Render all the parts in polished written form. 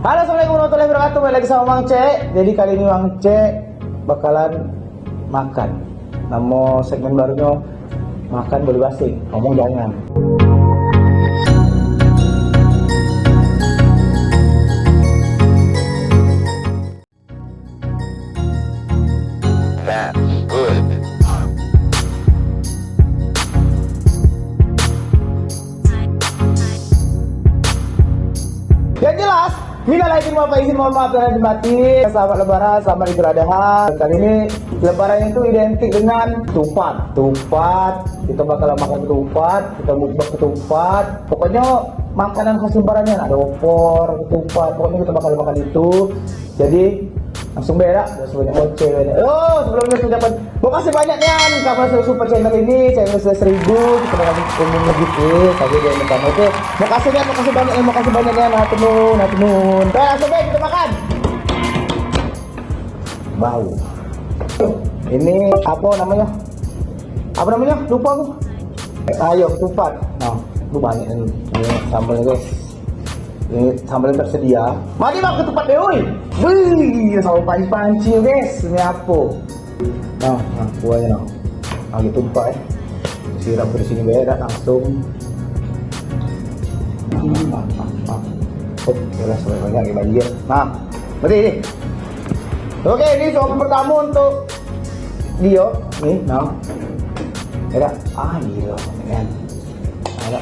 Halo, assalamualaikum warahmatullahi wabarakatuh. Balik lagi sama Mang C. Jadi kali ini Mang C bakalan makan. Nama segmen barunya makan beli basi. Ngomong jangan. That's good. Yang jelas, minal aidin wal faizin, mohon maaf dan batin. Selamat lebaran, selamat Idul Adha. Kali ini lebaran itu identik dengan ketupat. Kita bakal makan ketupat, kita mukbang ketupat. Pokoknya makanan khas lebarannya ada opor, ketupat. Pokoknya kita bakal makan itu. Jadi langsung beda, sebanyak oce. Oh, sebelumnya sudah dapat. Makasih banyak Nian karena sudah super channel ini, channel sudah 1000, kita bakal umum lagi tadi dia minta oke. Makasih Nian, makasih banyak Nian, natunun. Langsung baik kita makan. Bau. Ini apa namanya? Lupa aku. Ayo ketupat. Nah, lu banyak ini sambalnya guys. Ini sambal yang tersedia. Mari bang ketupat deh, woi. Wih, sambal panci guys. Ini apa? Nah, buahnya nah. Lagi tumpah siram ke sini beda langsung. Oh, jelas banyak banjir. Nah, berarti ini. Oke, ini suapan pertama untuk dia. Nih, nah. Ada, gila, kan. Ada.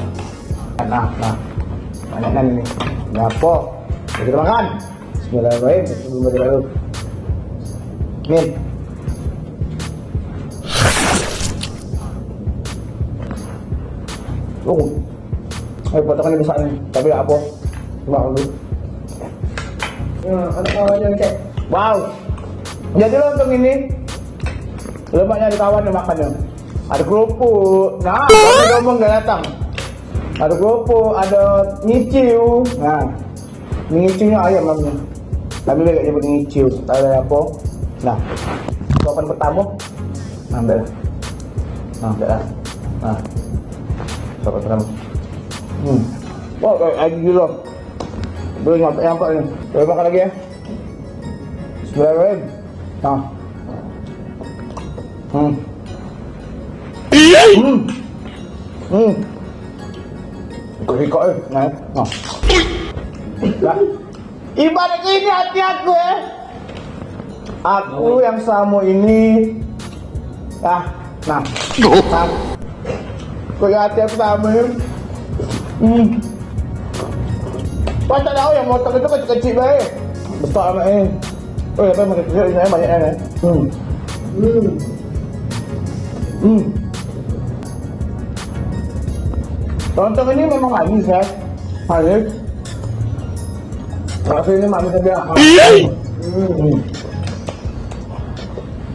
Nah. Banyak kan ini. Ngapa? Kita makan. Bismillahirrahmanirrahim. Sebelum berlalu. Min. Potongan besar ini. Tapi apa? Coba dulu. Ada kawannya cek. Wow. Jadi lontong ini lemaknya ada kawan yang makannya. Ada kerupuk. Nah, kalau ngomong gak datang. Ada kerupuk, ada ngiciu. Nah, ngiciunya ayam namanya. Tapi dia gak nyebut ngiciu. Tahu dari apa? Nah, suapan pertama. Ambil lah. Nah, suapan pertama. Wah, lagi gila. Boleh nyampe ini. Boleh makan lagi ya. Bismillahirrahmanirrahim. Nah. Kok nah. Nah. Ibarat ini hati aku ya. Aku yang sama ini. Nah. Kok hati aku sama ya. Kau tak tahu yang motor itu kecil-kecil baik. Besar amat ini. Oh ya, makin kecil ini banyaknya ni. Lontong ini memang manis ya. Manis. Rasanya manis saja.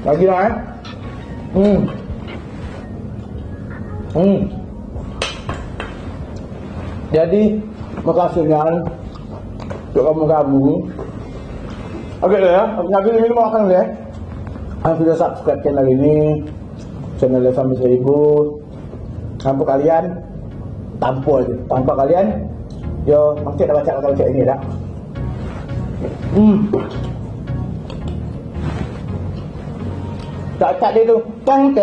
Lagi lah ya. Jadi makasih Nian untuk kamu. Oke deh ya, nanti ini mau makan ya. Yang sudah subscribe channel ini, channelnya sampai 1000. Tanpa kalian, tanpa kalian, yo pasti ada baca ini dah. Tak dia tu, teng.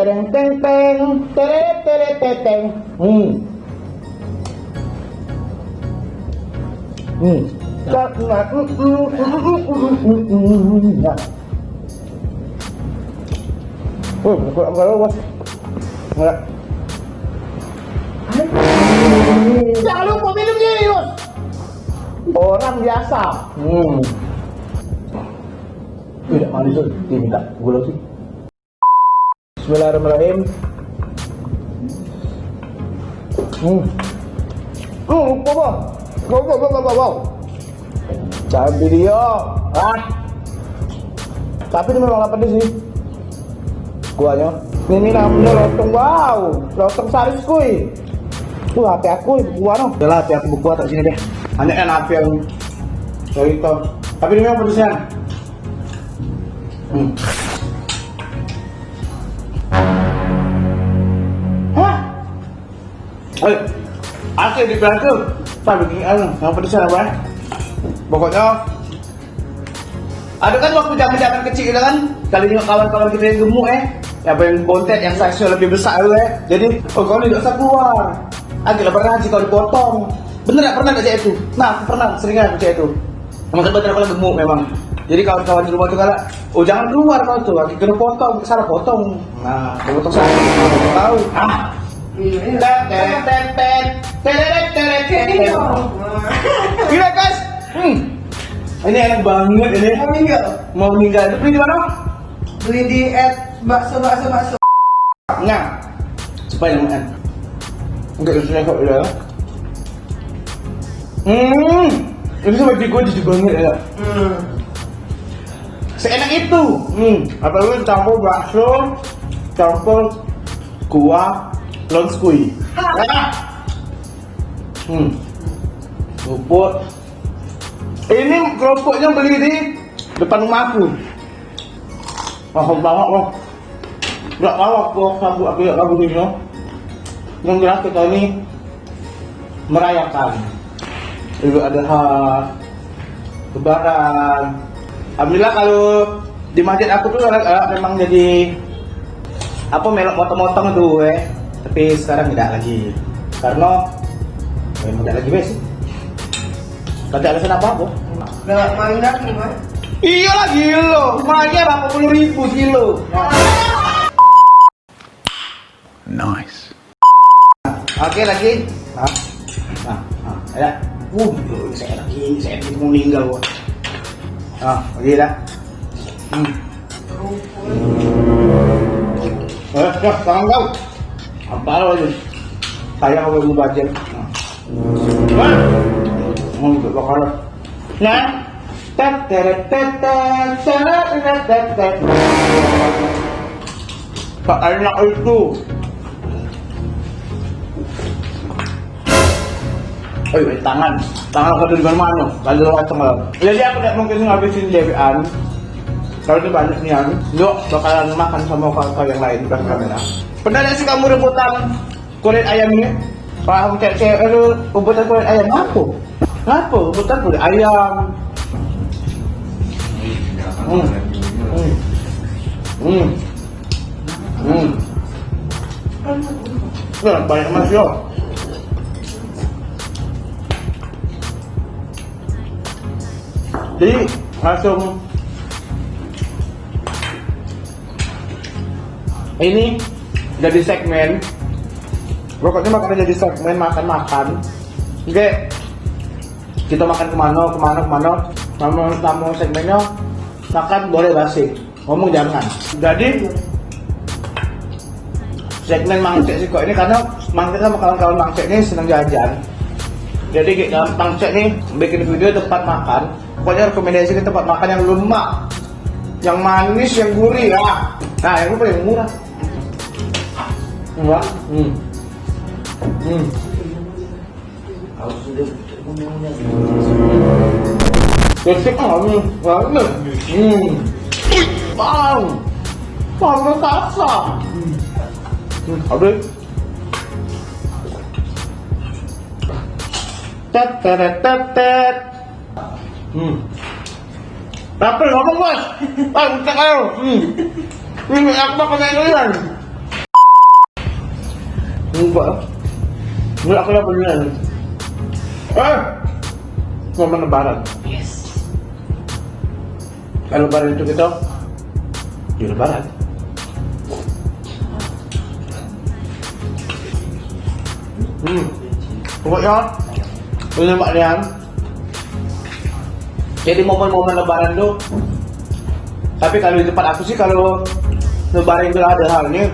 Kalau bos, enggak. Jangan lupa minum ini bos. Orang biasa. Tidak manis tuh, minta gula sih. Bismillahirrahmanirrahim. Lupa bos. Wow. Jangan video. Tapi ini memang lapar di sini. Kuahnya. Ini namanya lontong. Wow. Lontong saris kuy. Tuh hati aku buah no. Udah lah hati aku buah tak sini deh. Hanya yang hati yang dari itu. Tapi ini memang pedesnya. Hah? Asli di belakang. Tak begini yang pedesnya apa? Pokoknya Ada kan waktu zaman kecil kita kan, kali nengok kawan-kawan kita yang gemuk yang pengen bontet, yang size lebih besar jadi, oh kau ni tak usah keluar. Agak lebaran haji kau dipotong. Bener tak pernah tak cek itu? Nah, aku pernah, sering kan cek itu. Memang bener aku gemuk memang. Jadi kawan-kawan di rumah tuh kala, oh jangan keluar kau tuh, lagi kena potong, salah potong. Nah, potong saya, aku tahu. Gila guys. Ini enak banget ini. Mau meninggal. Itu beli di mana? Beli di bakso. Nah, supaya makan. Enggak usah kok ya. Ini sama di gue di banget ya. Seenak itu. Apalagi campur bakso, campur kuah, lonskui. Kerupuk. Ini kerupuknya beli di depan rumahku. Mahal banget loh. Gak tahu aku gak tahu ini loh. Yang jelas kita ini merayakan Idul Adha, Lebaran. Alhamdulillah kalau di masjid aku tuh memang jadi apa melok motong-motong tuh tapi sekarang tidak lagi karena memang tidak lagi wes. Tidak ada alasan apa-apa. Gak main lagi, Mas. Iya lah kilo, mainnya berapa puluh ribu kilo. Nice. Oke lagi. Ya. Saya lagi mau meninggal gua. Lagi dah. Tangan kau. Apa lagi? Saya mau budget. Bakal. Nah. Tak enak itu. Tangan aku di mana? Kalau macam apa? Jadi aku tidak mungkin ngabisin JPan. Kalau itu banyak nian, yuk bakalan makan sama kakak yang lain bukan kamera. Pernah nggak sih kamu rebutan kulit ayam ini? Paham cek itu rebutan kulit ayam apa? Apa rebutan kulit ayam? Banyak mas yo. Jadi langsung ini jadi segmen. Pokoknya makan jadi segmen makan. Oke. Kita makan kemana. Tamu segmennya makan boleh basi. Ngomong jangan. Jadi segmen mangcek sih kok ini karena mangcek sama kawan-kawan mangcek ini senang jajan. Jadi dalam mangcek nih bikin video tempat makan. Pokoknya rekomendasi ke tempat makan yang lemak, yang manis, yang gurih ya. Nah, yang paling murah. Enggak? Besok banget. Bang, kasar. Habis. Tet. Tapi ngomong bos. Ucap ayo. Ini aku bakal kalian. Enggak. Enggak aku lah beneran. Momen lebaran. Yes. Kalau lebaran itu kita di lebaran. Pokoknya ini Pak Rian. Jadi momen-momen lebaran tuh. Tapi kalau di tempat aku sih kalau lebaran itu ada hal ini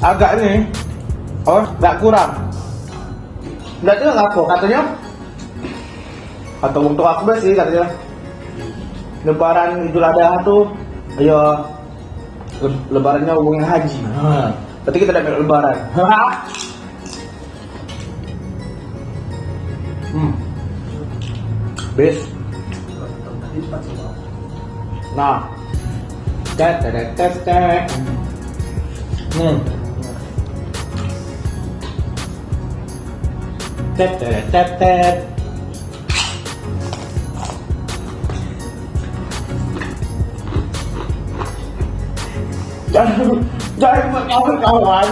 agak ini nggak kurang. Nggak tahu apa katanya. Atau untuk aku sih katanya. Lebaran Idul Adha tuh ya lebarannya hubungin haji. Berarti kita tidak lebaran. Bis. Nah. Tet. Tet. Jangan buat kawan-kawan.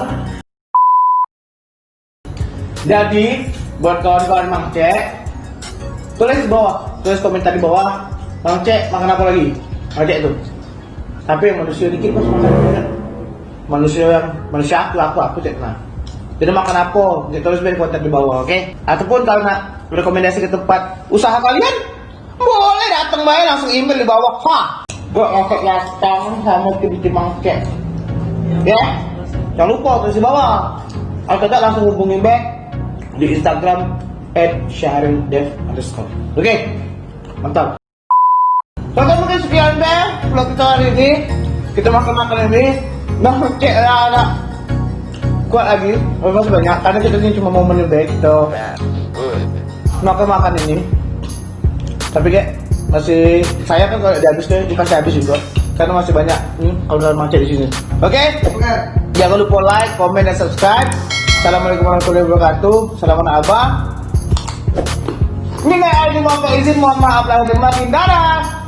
Jadi buat kawan-kawan Mang Cek, tulis di bawah, tulis komentar di bawah. Mang Cek makan apa lagi? Mang Cek tuh. Tapi yang manusia dikit pas makan. Manusia aku Cek nah. Jadi makan apa? Jadi tulis di komentar di bawah, oke? Ataupun kalau nak rekomendasi ke tempat usaha kalian, boleh datang bae langsung email di bawah. Gua ngekek datang sama tim Mang Cek. Ya, jangan lupa tulis di bawah. Kalau tidak langsung hubungi back di Instagram @syahril_dev_. Oke, mantap. Tonton mungkin sekian deh vlog kita hari ini. Kita makan ini. Nah, cek anak kuat lagi. Masih banyak karena kita ini cuma mau menyudahi gitu. Makan ini. Tapi kayak masih saya kan kalau habis tuh dikasih habis juga. Karena masih banyak kalau dalam macet di sini. Oke? Jangan lupa like, comment, dan subscribe. Assalamualaikum warahmatullahi wabarakatuh. Salam anak abang. Ini nggak ada mau izin, mohon maaf lahir dan batin. Dadah.